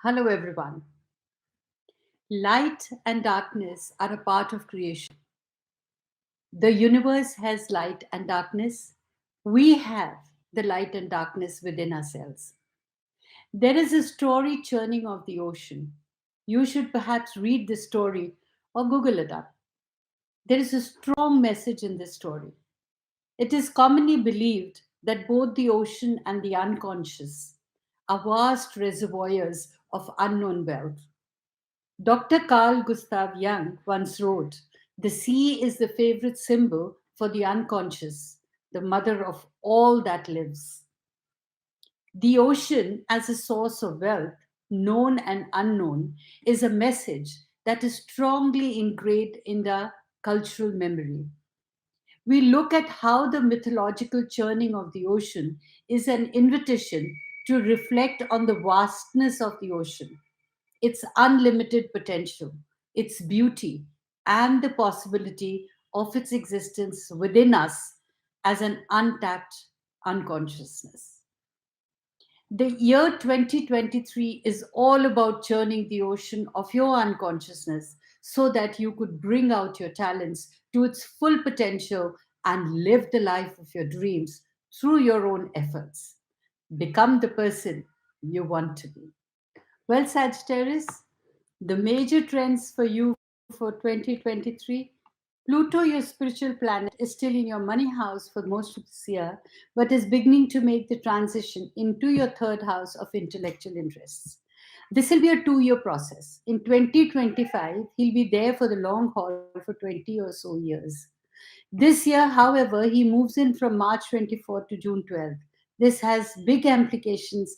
Hello, everyone. Light and darkness are a part of creation. The universe has light and darkness. We have the light and darkness within ourselves. There is a story churning of the ocean. You should perhaps read this story or Google it up. There is a strong message in this story. It is commonly believed that both the ocean and the unconscious are vast reservoirs of unknown wealth. Dr. Carl Gustav Jung once wrote, "The sea is the favorite symbol for the unconscious, the mother of all that lives." The ocean, as a source of wealth, known and unknown, is a message that is strongly ingrained in the cultural memory. We look at how the mythological churning of the ocean is an invitation to reflect on the vastness of the ocean, its unlimited potential, its beauty, and the possibility of its existence within us as an untapped unconsciousness. The year 2023 is all about churning the ocean of your unconsciousness so that you could bring out your talents to its full potential and live the life of your dreams through your own efforts. Become the person you want to be. Well, Sagittarius, the major trends for you for 2023. Pluto, your spiritual planet, is still in your money house for most of this year, but is beginning to make the transition into your third house of intellectual interests. This will be a 2 year process. In 2025, he'll be there for the long haul for 20 or so years. This year, however, he moves in from March 24th to June 12th. This has big implications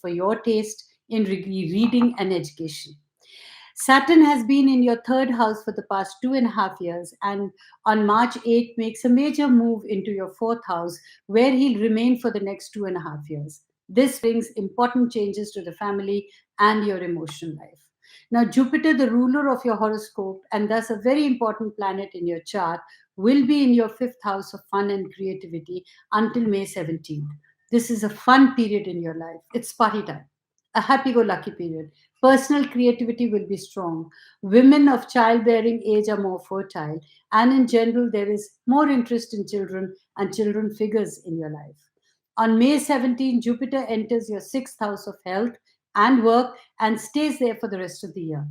for your taste in reading and education. Saturn has been in your third house for the past 2.5 years, and on March 8th makes a major move into your fourth house, where he'll remain for the next 2.5 years. This brings important changes to the family and your emotional life. Now, Jupiter, the ruler of your horoscope, and thus a very important planet in your chart, will be in your fifth house of fun and creativity until May 17th. This is a fun period in your life. It's party time, a happy go lucky period. Personal creativity will be strong. Women of childbearing age are more fertile, and in general, there is more interest in children and children figures in your life. On May 17, Jupiter enters your sixth house of health and work and stays there for the rest of the year.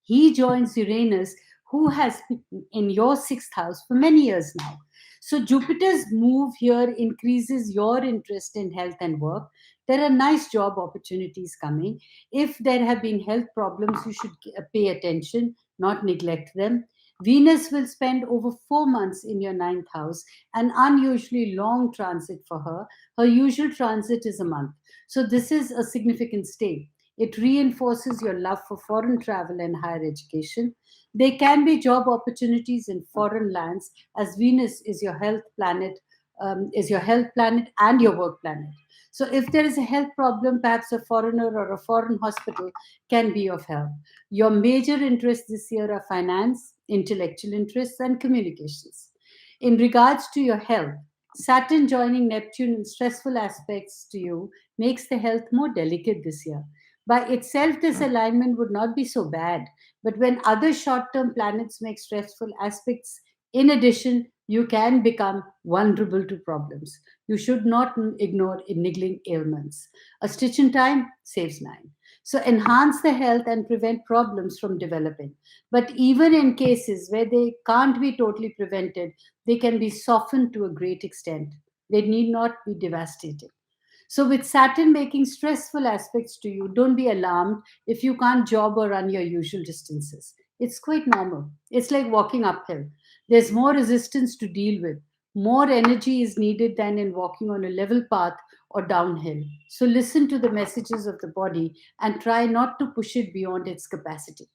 He joins Uranus, who has been in your sixth house for many years now. So, Jupiter's move here increases your interest in health and work. There are nice job opportunities coming. If there have been health problems, you should pay attention, not neglect them. Venus will spend over 4 months in your ninth house, an unusually long transit for her. Her usual transit is a month. So, this is a significant stay. It reinforces your love for foreign travel and higher education. There can be job opportunities in foreign lands, as Venus is your health planet and your work planet. So, if there is a health problem, perhaps a foreigner or a foreign hospital can be of help. Your major interests this year are finance, intellectual interests, and communications. In regards to your health, Saturn joining Neptune in stressful aspects to you makes the health more delicate this year. By itself, this alignment would not be so bad, but when other short term planets make stressful aspects, in addition, you can become vulnerable to problems. You should not ignore niggling ailments. A stitch in time saves nine. So, enhance the health and prevent problems from developing. But even in cases where they can't be totally prevented, they can be softened to a great extent. They need not be devastating. So, with Saturn making stressful aspects to you, don't be alarmed if you can't jog or run your usual distances. It's quite normal. It's like walking uphill. There's more resistance to deal with. More energy is needed than in walking on a level path or downhill. So, listen to the messages of the body and try not to push it beyond its capacity.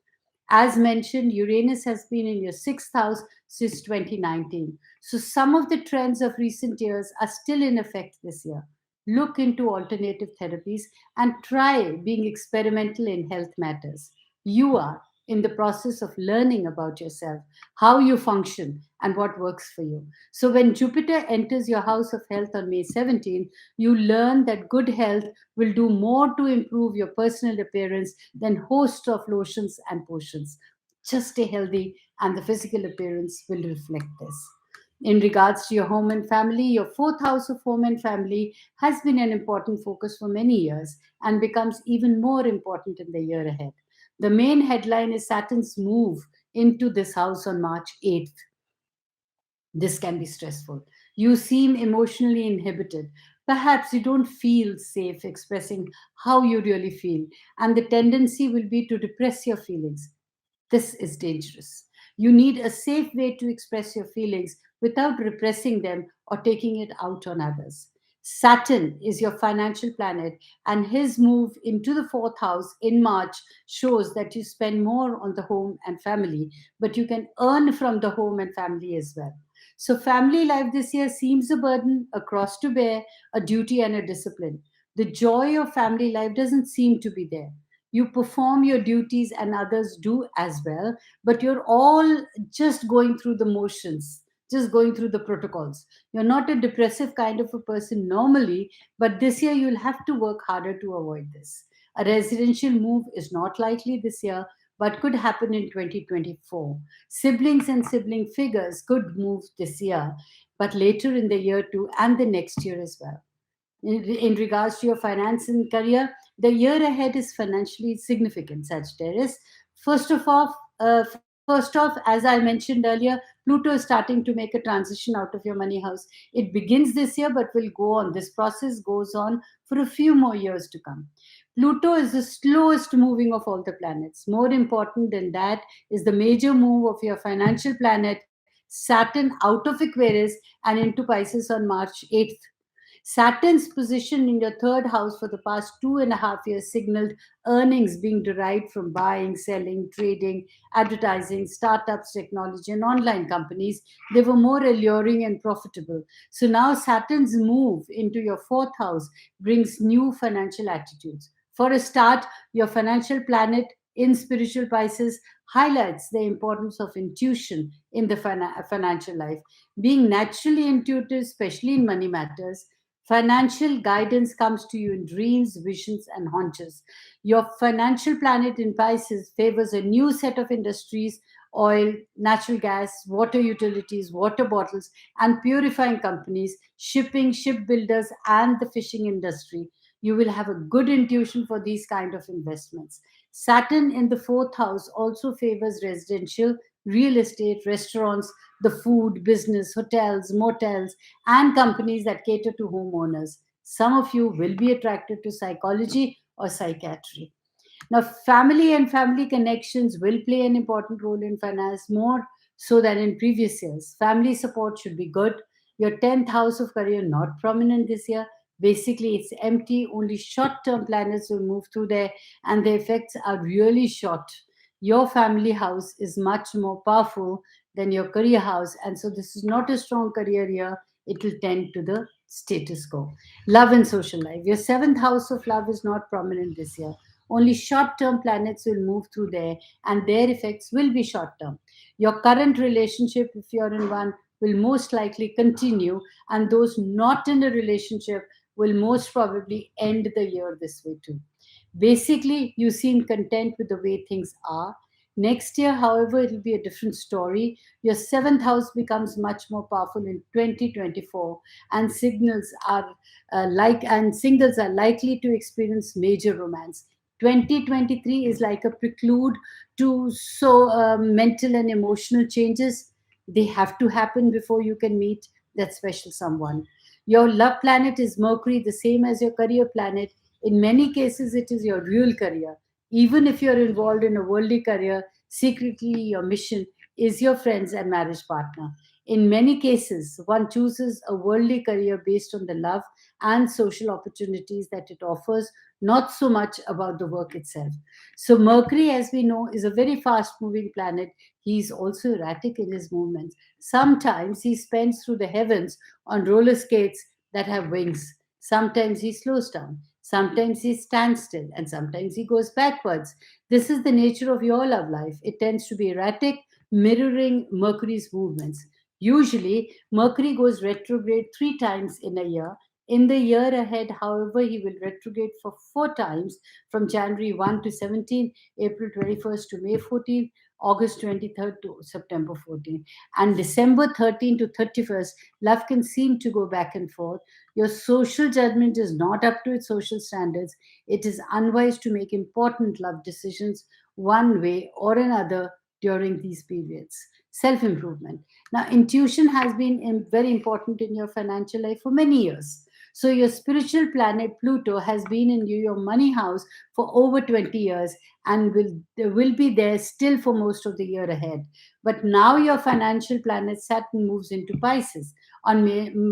As mentioned, Uranus has been in your sixth house since 2019. So, some of the trends of recent years are still in effect this year. Look into alternative therapies and try being experimental in health matters. You are in the process of learning about yourself, how you function, and what works for you. So, when Jupiter enters your house of health on May 17th, you learn that good health will do more to improve your personal appearance than host of lotions and potions. Just stay healthy, and the physical appearance will reflect this. In regards to your home and family, your fourth house of home and family has been an important focus for many years and becomes even more important in the year ahead. The main headline is Saturn's move into this house on March 8th. This can be stressful. You seem emotionally inhibited. Perhaps you don't feel safe expressing how you really feel, and the tendency will be to repress your feelings. This is dangerous. You need a safe way to express your feelings without repressing them or taking it out on others. Saturn is your financial planet, and his move into the fourth house in March shows that you spend more on the home and family, but you can earn from the home and family as well. So, family life this year seems a burden, a cross to bear, a duty, and a discipline. The joy of family life doesn't seem to be there. You perform your duties and others do as well, but you're all just going through the motions, just going through the protocols. You're not a depressive kind of a person normally, but this year you'll have to work harder to avoid this. A residential move is not likely this year, but could happen in 2024. Siblings and sibling figures could move this year, but later in the year too, and the next year as well. In regards to your finance and career, the year ahead is financially significant, Sagittarius. First off, as I mentioned earlier, Pluto is starting to make a transition out of your money house. It begins this year, but will go on. This process goes on for a few more years to come. Pluto is the slowest moving of all the planets. More important than that is the major move of your financial planet, Saturn, out of Aquarius and into Pisces on March 8th. Saturn's position in your third house for the past 2.5 years signaled earnings being derived from buying, selling, trading, advertising, startups, technology, and online companies. They were more alluring and profitable. So now Saturn's move into your fourth house brings new financial attitudes. For a start, your financial planet in spiritual Pisces highlights the importance of intuition in the financial life. Being naturally intuitive, especially in money matters, financial guidance comes to you in dreams, visions, and hunches. Your financial planet in Pisces favors a new set of industries: oil, natural gas, water utilities, water bottles, and purifying companies, shipping, shipbuilders, and the fishing industry. You will have a good intuition for these kind of investments. Saturn in the fourth house also favors residential, real estate, restaurants, the food business, hotels, motels, and companies that cater to homeowners. Some of you will be attracted to psychology or psychiatry. Now, family and family connections will play an important role in finance more so than in previous years. Family support should be good. Your 10th house of career not prominent this year. Basically, it's empty. Only short-term planets will move through there, and the effects are really short. Your family house is much more powerful than your career house, and so this is not a strong career year. It will tend to the status quo. Love and social life. Your seventh house of love is not prominent this year. Only short term planets will move through there, and their effects will be short term. Your current relationship, if you're in one, will most likely continue, and those not in a relationship will most probably end the year this way too. Basically, you seem content with the way things are. Next year, however, it will be a different story. Your seventh house becomes much more powerful in 2024, and singles are likely to experience major romance. 2023 is like a prelude to mental and emotional changes. They have to happen before you can meet that special someone. Your love planet is Mercury, the same as your career planet. In many cases, it is your real career. Even if you're involved in a worldly career, secretly your mission is your friends and marriage partner. In many cases, one chooses a worldly career based on the love and social opportunities that it offers, not so much about the work itself. So, Mercury, as we know, is a very fast moving planet. He's also erratic in his movements. Sometimes he spins through the heavens on roller skates that have wings. Sometimes he slows down. Sometimes he stands still and sometimes he goes backwards. This is the nature of your love life. It tends to be erratic, mirroring Mercury's movements. Usually, Mercury goes retrograde 3 times in a year. In the year ahead, however, he will retrograde for 4 times from January 1 to 17, April 21st to May 14, August 23rd to September 14, and December 13 to 31st. Love can seem to go back and forth. Your social judgment is not up to its social standards. It is unwise to make important love decisions one way or another during these periods. Self improvement. Now, intuition has been very important in your financial life for many years. So, your spiritual planet Pluto has been in your money house for over 20 years and will be there still for most of the year ahead. But now, your financial planet Saturn moves into Pisces on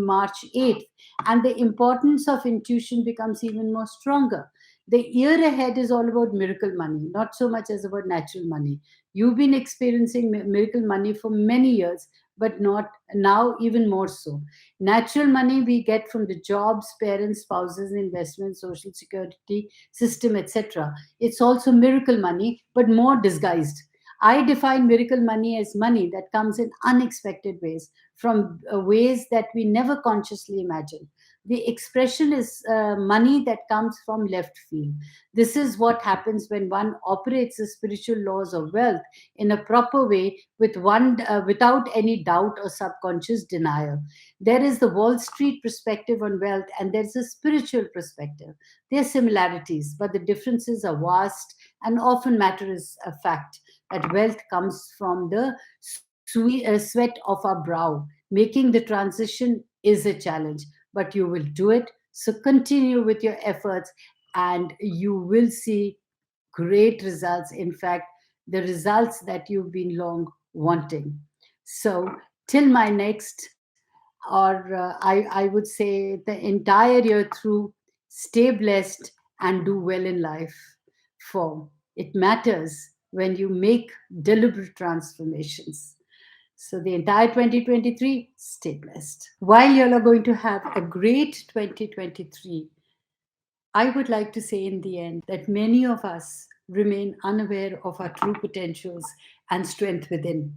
March 8th, and the importance of intuition becomes even more stronger. The year ahead is all about miracle money, not so much as about natural money. You've been experiencing miracle money for many years, but not now, even more so. Natural money we get from the jobs, parents, spouses, investments, social security system, etc. It's also miracle money, but more disguised. I define miracle money as money that comes in unexpected ways, from ways that we never consciously imagine. The expression is money that comes from left field. This is what happens when one operates the spiritual laws of wealth in a proper way without any doubt or subconscious denial. There is the Wall Street perspective on wealth, and there's a spiritual perspective. There are similarities, but the differences are vast and often matter as a fact that wealth comes from the sweat of our brow. Making the transition is a challenge, but you will do it. So continue with your efforts and you will see great results. In fact, the results that you've been long wanting. So, till my next, or I would say the entire year through, stay blessed and do well in life. For it matters when you make deliberate transformations. So, the entire 2023, stay blessed. While you all are going to have a great 2023, I would like to say in the end that many of us remain unaware of our true potentials and strength within.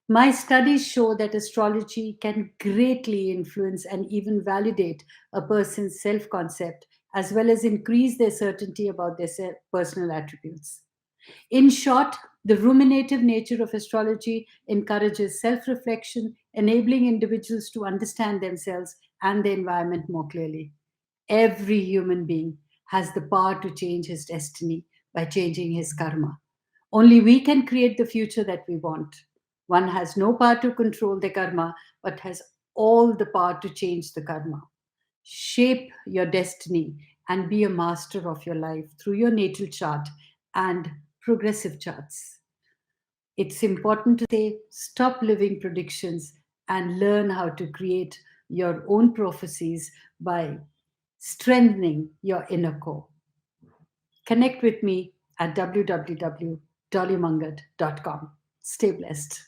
My studies show that astrology can greatly influence and even validate a person's self concept, as well as increase their certainty about their personal attributes. In short, the ruminative nature of astrology encourages self reflection, enabling individuals to understand themselves and the environment more clearly. Every human being has the power to change his destiny by changing his karma. Only we can create the future that we want. One has no power to control the karma, but has all the power to change the karma. Shape your destiny and be a master of your life through your natal chart and progressive charts. It's important to say stop living predictions and learn how to create your own prophecies by strengthening your inner core. Connect with me at www.dollymanghat.com. Stay blessed.